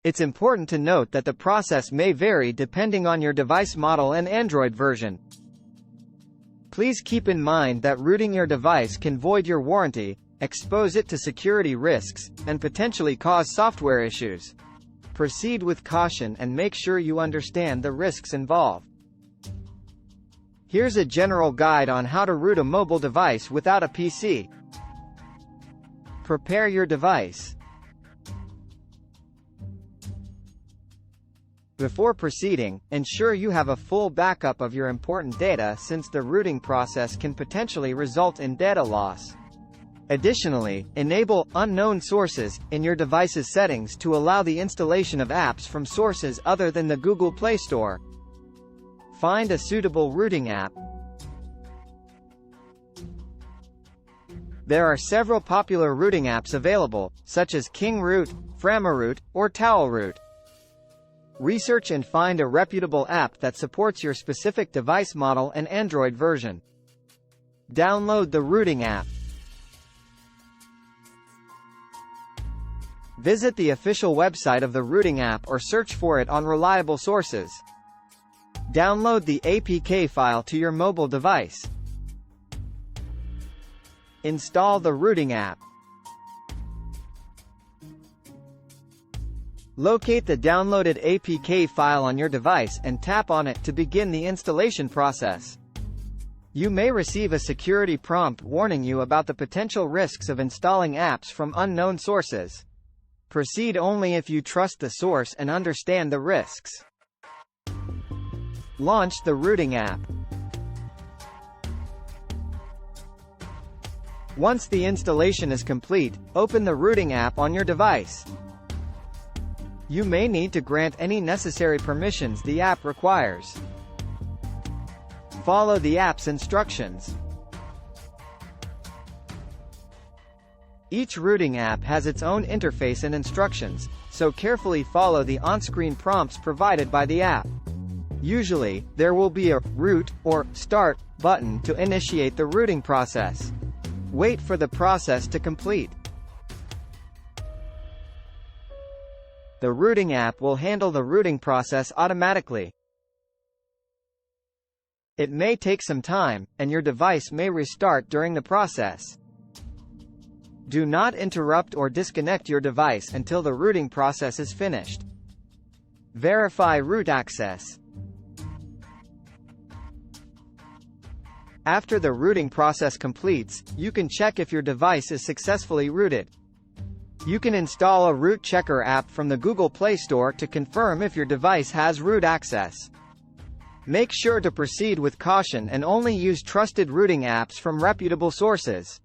It's important to note that the process may vary depending on your device model and Android version. Please keep in mind that rooting your device can void your warranty, expose it to security risks, and potentially cause software issues. Proceed with caution and make sure you understand the risks involved. Here's a general guide on how to root a mobile device without a PC. Prepare your device. Before proceeding, ensure you have a full backup of your important data since the rooting process can potentially result in data loss. Additionally, enable unknown sources in your device's settings to allow the installation of apps from sources other than the Google Play Store. Find a suitable rooting app. There are several popular rooting apps available, such as KingRoot, Framaroot, or TowelRoot. Research and find a reputable app that supports your specific device model and Android version. Download the rooting app. Visit the official website of the rooting app or search for it on reliable sources. Download the APK file to your mobile device. Install the rooting app. Locate the downloaded APK file on your device and tap on it to begin the installation process. You may receive a security prompt warning you about the potential risks of installing apps from unknown sources. Proceed only if you trust the source and understand the risks. Launch the rooting app. Once the installation is complete, open the rooting app on your device. You may need to grant any necessary permissions the app requires. Follow the app's instructions. Each rooting app has its own interface and instructions, so carefully follow the on-screen prompts provided by the app. Usually, there will be a root or start button to initiate the rooting process. Wait for the process to complete. The rooting app will handle the rooting process automatically. It may take some time, and your device may restart during the process. Do not interrupt or disconnect your device until the rooting process is finished. Verify root access. After the rooting process completes, you can check if your device is successfully rooted. You can install a root checker app from the Google Play Store to confirm if your device has root access. Make sure to proceed with caution and only use trusted rooting apps from reputable sources.